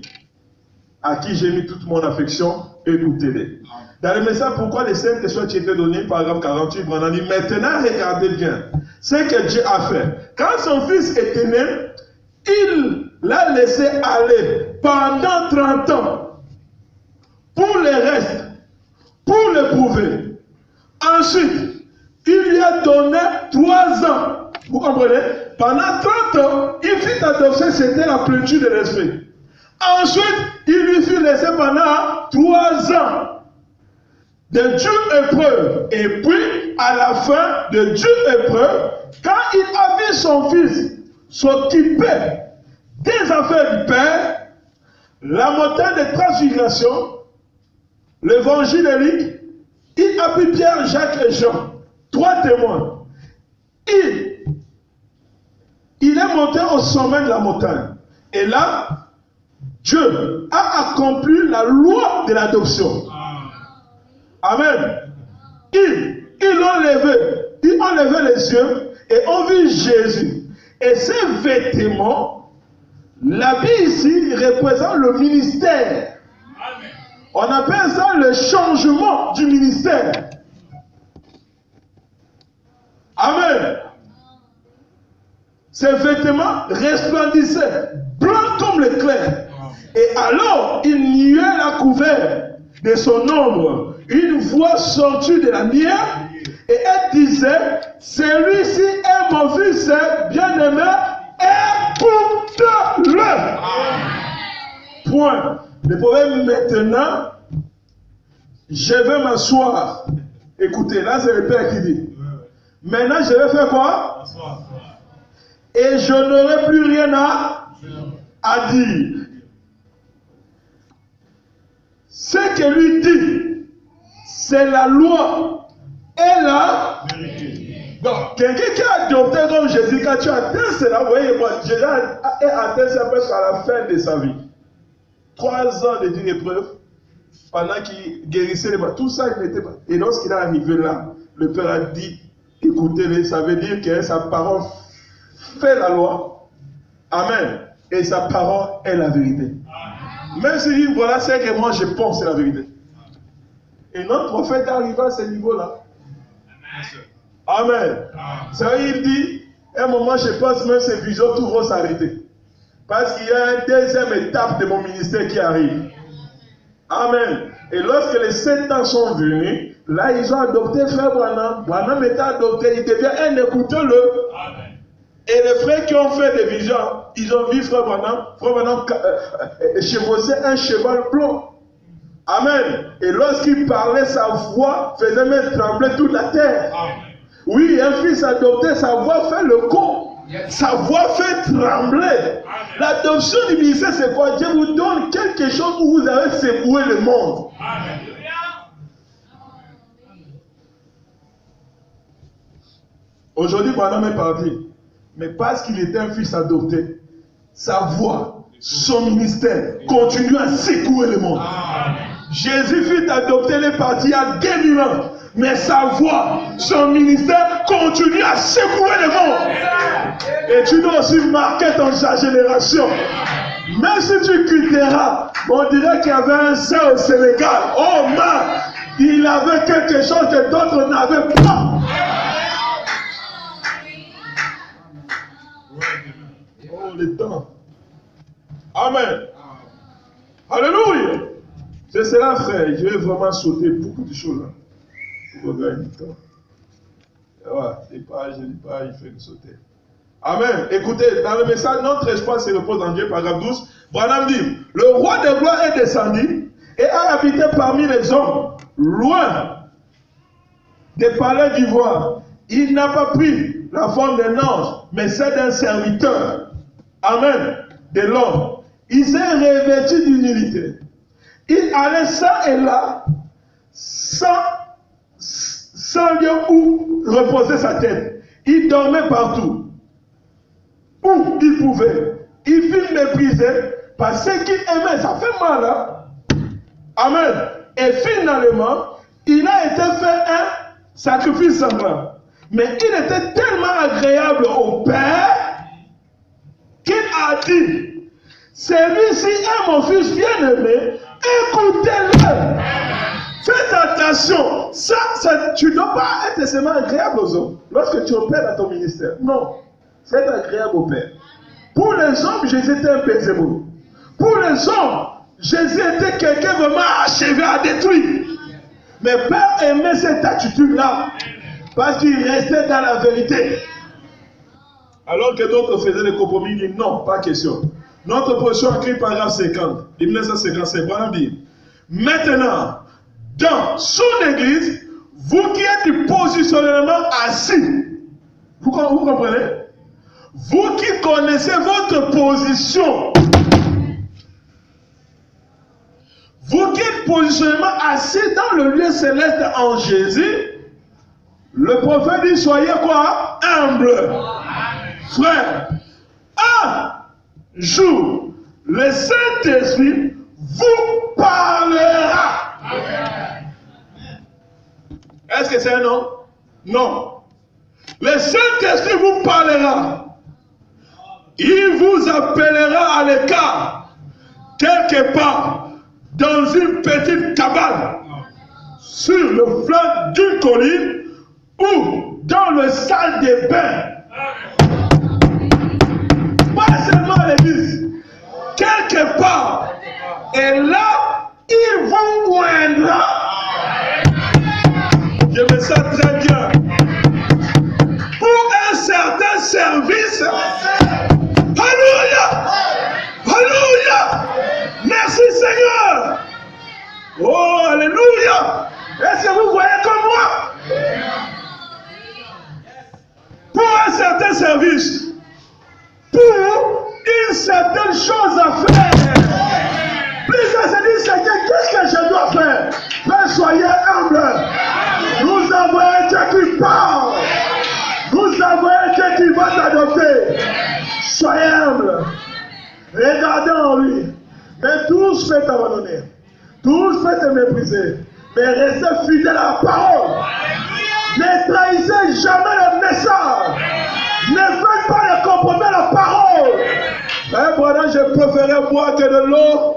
à qui j'ai mis toute mon affection. Écoutez-les. Dans le message, pourquoi les 5 questions qui étaient données, paragraphe 48, Branham dit, maintenant regardez bien ce que Dieu a fait. Quand son fils était né, il l'a laissé aller pendant 30 ans. Pour le reste, pour l'éprouver. Ensuite, il lui a donné 3 ans. Vous comprenez? Pendant 30 ans, il fit adopter, c'était la plénitude de l'esprit. Ensuite, il lui fut laissé pendant 3 ans de dure épreuve. Et puis, à la fin de dure épreuve, quand il a vu son fils s'occuper des affaires du Père, la montagne de transfiguration, l'évangile, il a pris Pierre, Jacques et Jean, 3 témoins. Il est monté au sommet de la montagne. Et là, Dieu a accompli la loi de l'adoption. Amen. Ils ont levé les yeux et ont vu Jésus. Et ces vêtements, l'habit ici représente le ministère. Amen. On appelle ça le changement du ministère. Amen. Ces vêtements resplendissaient, blancs comme l'éclair. Et alors, il niait la couverte de son ombre. Une voix sortit de la lumière et elle disait, celui-ci est mon fils bien-aimé, écoute-le. Point. Le problème maintenant, je vais m'asseoir. Écoutez, là c'est le Père qui dit. Maintenant je vais faire quoi? Et je n'aurai plus rien à dire. Ce que lui dit, c'est la loi et la vérité. Donc, quelqu'un qui a adopté comme Jésus, quand tu atteins cela, vous voyez, Jésus a atteint ça presque à la fin de sa vie. 3 ans de dure épreuve, pendant qu'il guérissait les malades. Tout ça, il n'était pas. Et lorsqu'il est arrivé là, le Père a dit, écoutez-les, ça veut dire que sa parole fait la loi. Amen. Et sa parole est la vérité. Même s'il dit, voilà ce que moi je pense, c'est la vérité. Et notre prophète arrive à ce niveau-là. Amen. Ça veut dire, il dit, à un moment, je pense même ces visions, tout va s'arrêter. Parce qu'il y a une deuxième étape de mon ministère qui arrive. Amen. Et lorsque les 7 ans sont venus, là, ils ont adopté Frère Branham. Branham était adopté, il devient un écoutez-le. Et les frères qui ont fait des visions, ils ont vu Frère Branham chevaucher un cheval blanc. Amen. Et lorsqu'il parlait, sa voix faisait même trembler toute la terre. Amen. Oui, un fils adopté, sa voix fait le con. Sa voix fait trembler. L'adoption du ministère, c'est quoi? Dieu vous donne quelque chose où vous avez secoué le monde. Amen. Aujourd'hui, Branham est parti. Mais parce qu'il était un fils adopté, sa voix, son ministère continue à secouer le monde. Amen. Jésus fut adopté, il est parti à 2000 ans. Mais sa voix, son ministère continue à secouer le monde. Et tu dois aussi marquer dans sa génération. Même si tu quitteras, on dirait qu'il y avait un saint au Sénégal. Oh man, il avait quelque chose que d'autres n'avaient pas. Oh les temps. Amen. Alléluia. C'est cela, frère. Je vais vraiment sauter beaucoup de choses là. Pour gagner du temps. Voilà, des pages, il fait que sauter. Amen. Écoutez, dans le message, notre espoir se repose en Dieu, paragraphe 12. Branham dit, le roi de gloire est descendu et a habité parmi les hommes, loin des palais d'ivoire. Il n'a pas pris la forme d'un ange, mais celle d'un serviteur. Amen. De l'homme. Il s'est revêtu d'humilité. Il allait ça et là, sans lieu où reposer sa tête. Il dormait partout. Où il pouvait. Il fut méprisé par ceux qui aimaient. Ça fait mal, hein? Amen. Et finalement, il a été fait un sacrifice sanglant. Mais il était tellement agréable au Père qu'il a dit, celui-ci est mon fils bien-aimé, écoutez-le. Faites attention. Ça, tu ne dois pas être seulement agréable aux hommes lorsque tu opères dans ton ministère. Non. Faites agréable au Père. Pour les hommes, Jésus était un Belzébuth. Pour les hommes, Jésus était quelqu'un vraiment achevé à détruire. Mais Père aimait cette attitude-là parce qu'il restait dans la vérité. Alors que d'autres faisaient des compromis, ils disent non, pas question. Notre position écrit paragraphe 50, 1957, Branham dit, maintenant, dans son église, vous qui êtes du positionnement assis, vous comprenez? Vous qui connaissez votre position, vous qui êtes positionnement assis dans le lieu céleste en Jésus, le prophète dit, soyez quoi? Humble. Frère, un jour, le Saint-Esprit vous parlera. Est-ce que c'est un nom? Non. Le Saint-Esprit vous parlera. Il vous appellera à l'écart, quelque part, dans une petite cabane, sur le flanc d'une colline ou dans le salle des bains. Pas seulement à l'église, quelque part. Et là, il vous oindra. Je me sens très bien. Pour un certain service. Alléluia. Oh, alléluia. Est-ce que vous voyez comme moi? Pour un certain service, pour une certaine chose à faire. Plusieurs se disent, Seigneur, qu'est-ce que je dois faire? Mais soyez humbles. Nous avons un Dieu qui parle. Nous avons un Dieu qui va t'adopter. Soyez humbles. Regardez en lui. Mais tous faites abandonner. Tous faites mépriser. Mais restez fidèles à la parole. Ne trahissez jamais le message. Ne faites pas le compromis à la parole. Mais voilà, je préférais boire que de l'eau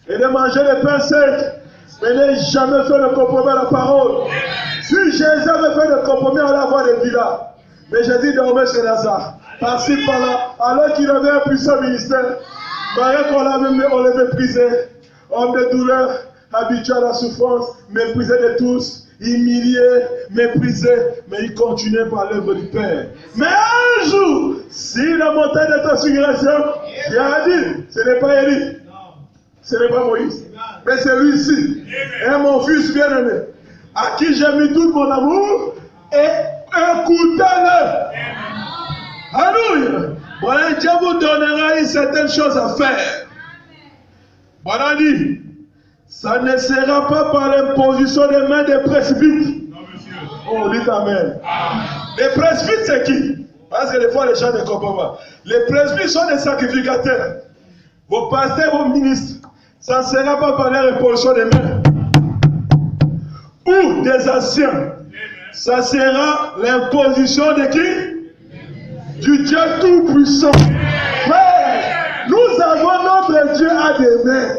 et de manger le pain sec. Mais n'ai jamais fait le compromis à la parole. Si Jésus avait fait le compromis, on allait avoir des villas. Mais Jésus dormait chez Lazare. Par-ci, par-là. Alors qu'il avait un puissant ministère. Malgré qu'on l'avait méprisé. Homme de douleur, habitué à la souffrance, méprisé de tous, humilié, méprisé, mais il continuait par l'œuvre du Père. Mais un jour, si la montagne de transfiguration, il a dit, ce n'est pas Élie, ce n'est pas Moïse, mais c'est lui-ci, et mon fils bien-aimé, à qui j'ai mis tout mon amour, et écoutez-le. Alléluia. Voilà, Dieu vous donnera une certaine chose à faire. Voilà dit, ça ne sera pas par l'imposition des mains des presbytes. Oh, dites Amen. Les presbytes, c'est qui? Parce que des fois, les gens ne comprennent pas. Les presbytes sont des sacrificateurs. Vos pasteurs, vos ministres, ça ne sera pas par l'imposition des mains. Ou des anciens. Ça sera l'imposition de qui? Du Dieu Tout-Puissant. Nous avons notre Dieu à des mains.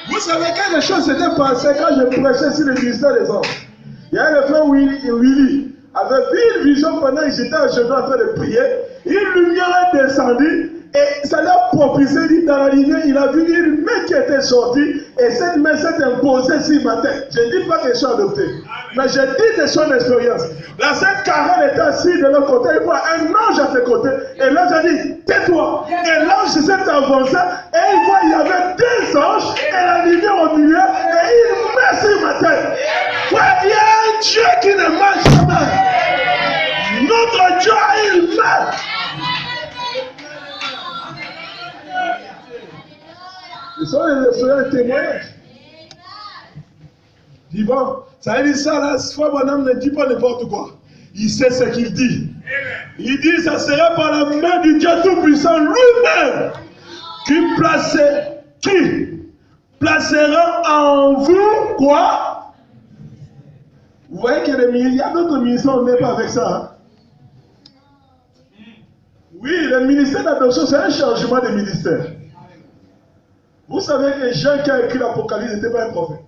Vous savez, quelque chose s'était passé quand je prêchais sur le ministère des hommes. Il y a le frère Willy avait vu une vision pendant que j'étais à genoux en train de prier. Une lumière est descendue et ça l'a propulsé. Dans la lumière, il a vu une main qui était sortie et cette main s'est imposée sur ma tête. Je ne dis pas que je suis adopté, mais je dis de son expérience. La sainte Carole était assise de l'autre côté, il voit un ange à ses côtés. Et l'ange a dit, tais-toi. Et l'ange s'est avancé et il voit il y avait deux anges et la lumière au milieu et il met sur ma tête. Ouais, il y a un Dieu qui ne marche jamais. Notre Dieu a une main. Ce sont les témoignages. Divan, ça veut dire ça, là, fois mon homme ne dit pas n'importe quoi. Il sait ce qu'il dit. Il dit, ça sera par la main du Dieu Tout-Puissant lui-même qui placera en vous quoi? Vous voyez qu'il y a d'autres ministères, on n'est pas avec ça. Hein? Oui, le ministère d'adoption, c'est un changement de ministère. Vous savez que Jean qui a écrit l'Apocalypse n'était pas un prophète.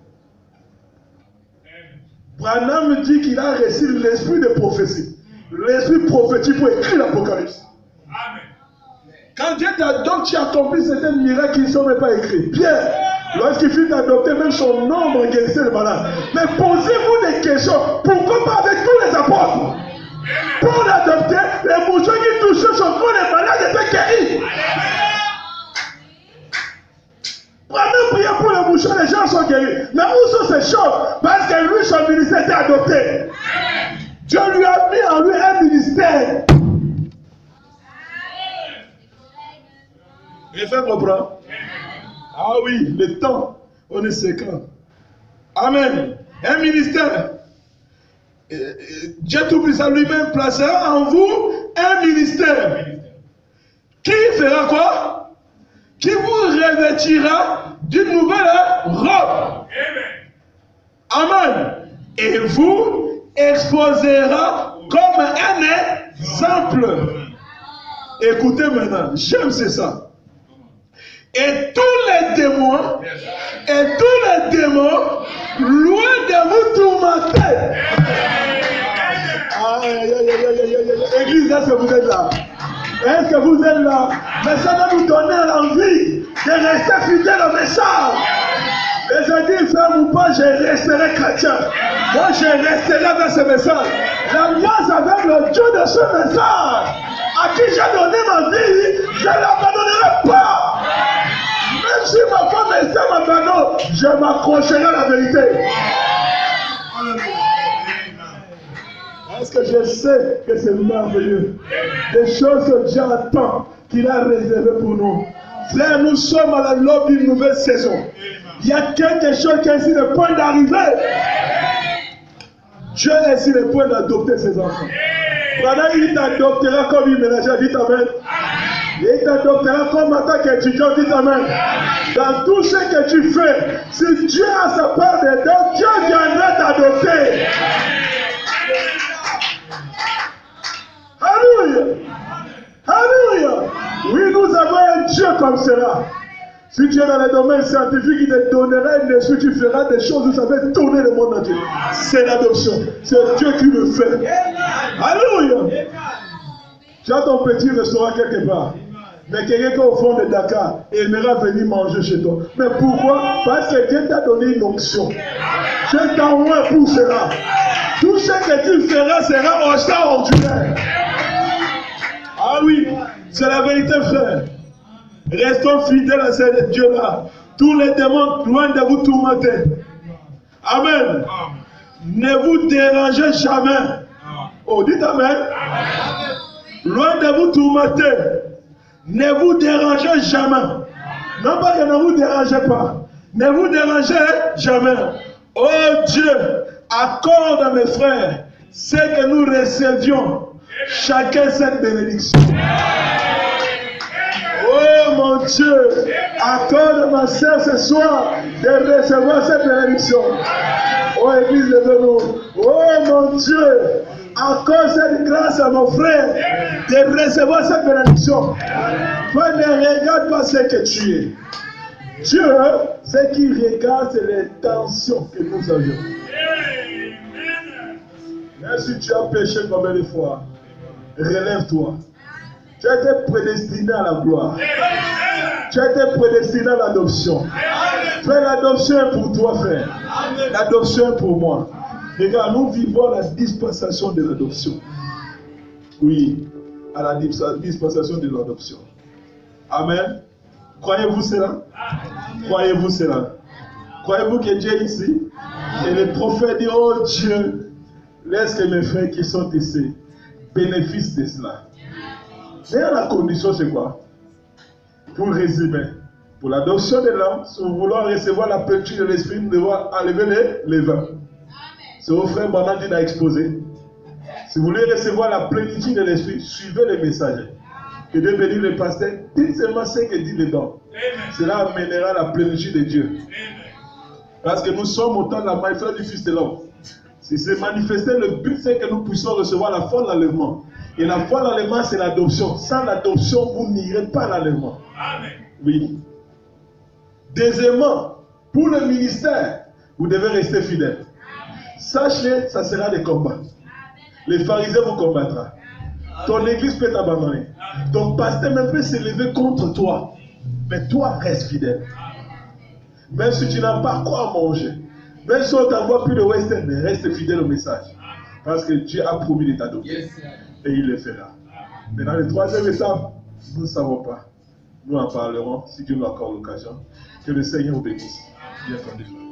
Branham dit qu'il a reçu l'esprit de prophétie. L'esprit prophétique pour écrire l'Apocalypse. Quand Dieu t'adopte, tu accomplis certains miracles qui ne sont même pas écrits. Pierre, lorsqu'il fut adopté, même son ombre guérissait le malade. Mais posez-vous des questions. Pourquoi pas avec tous les apôtres? Pour l'adopter, les mouchoirs qui touchaient son corps, les malades étaient guéris. Prenez prier pour les mouchoirs, les gens sont guéris. Mais où sont ces choses? Parce que lui, son ministère était adopté. Dieu lui a mis en lui un ministère. Et fait comprendre. Ah oui, le temps, on est séquent. Amen. Un ministère. Dieu Tout-Puissant lui-même placera en vous un ministère. Qui fera quoi? Qui vous revêtira d'une nouvelle robe. Amen. Et vous exposera comme un exemple. Écoutez maintenant, j'aime c'est ça. Et tous les démons, loin de vous tourmenter. Église, est-ce que vous êtes là? Est-ce que vous êtes là? Mais ça va nous donner l'envie de rester fidèle au message. Et je dis, frère ou pas, je resterai chrétien. Moi, je resterai dans ce message. L'alliance avec le Dieu de ce message, à qui j'ai donné ma vie, je ne l'abandonnerai pas. Même si ma femme est je m'accrocherai à la vérité. Parce que je sais que c'est merveilleux. Des choses que Dieu attend, qu'il a réservées pour nous. Frère, nous sommes à l'aube d'une nouvelle saison. Il y a quelque chose qui est sur le point d'arriver. Dieu est sur le point d'adopter ses enfants. Pendant il t'adoptera comme il ménagère, dites Amen. Il t'adoptera comme en tant qu'étudiant, dites Amen. Dans tout ce que tu fais, si Dieu a sa part dedans, Dieu viendra t'adopter. Alléluia. Alléluia. Oui, nous avons un Dieu comme cela. Si tu es dans le domaine scientifique, il te donnera une leçon, tu feras des choses, vous savez, tourner le monde entier. C'est l'adoption. C'est Dieu qui le fait. Alléluia. Tu as ton petit restaurant quelque part. Mais quelqu'un au fond de Dakar aimera venir manger chez toi. Mais pourquoi? Parce que Dieu t'a donné une onction. Dieu t'envoie pour cela. Tout ce que tu feras sera extraordinaire. Ah oui, c'est la vérité, frère. Restons fidèles à ce Dieu-là. Tous les démons, loin de vous tourmenter. Amen. Ne vous dérangez jamais. Oh, dites Amen. Loin de vous tourmenter. Ne vous dérangez jamais. Non pas que ne vous dérangez pas. Ne vous dérangez jamais. Oh Dieu, accorde à mes frères ce que nous recevions. Chacun cette bénédiction. Oh mon Dieu, accorde à ma soeur ce soir de recevoir cette bénédiction. Oh Église de nous. Oh mon Dieu, accorde cette grâce à mon frère de recevoir cette bénédiction. Toi ne regarde pas ce que tu es. Dieu, ce qu'il regarde, c'est l'intention que nous avions. Même si tu as péché combien de fois, relève-toi. Tu as été prédestiné à la gloire. Tu as été prédestiné à l'adoption. Frère, l'adoption est pour toi, frère. L'adoption est pour moi. Regarde, nous vivons la dispensation de l'adoption. Oui, à la dispensation de l'adoption. Amen. Croyez-vous cela? Croyez-vous cela? Croyez-vous que Dieu est ici? Et le prophète dit, oh Dieu, laisse que mes frères qui sont ici bénéficient de cela. Mais la condition, c'est quoi? Pour résumer, pour l'adoption de l'âme, si vous voulez recevoir la plénitude de l'esprit, nous devons enlever les levains. C'est au frère Banadi a exposé. Si vous voulez recevoir la plénitude de l'esprit, suivez les messagers. Que Dieu bénisse le pasteur, dites seulement ce que dit dedans. Cela amènera la plénitude de Dieu. Parce que nous sommes au temps de la manifestation du Fils de l'homme. Si c'est manifesté, le but c'est que nous puissions recevoir la foi de l'enlèvement. Et la foi de l'enlèvement, c'est l'adoption. Sans l'adoption, vous n'irez pas à l'enlèvement. Oui. Deuxièmement, pour le ministère, vous devez rester fidèle. Sachez, ça sera des combats. Les pharisiens vous combattront. Ton église peut t'abandonner. Ton pasteur même peut s'élever contre toi. Mais toi, reste fidèle. Même si tu n'as pas quoi manger. Même si on t'envoie plus de western, mais reste fidèle au message. Parce que Dieu a promis de t'adopter. Et il le fera. Maintenant, le troisième étape, nous ne savons pas. Nous en parlerons si Dieu nous accorde l'occasion. Que le Seigneur vous bénisse. Bien entendu.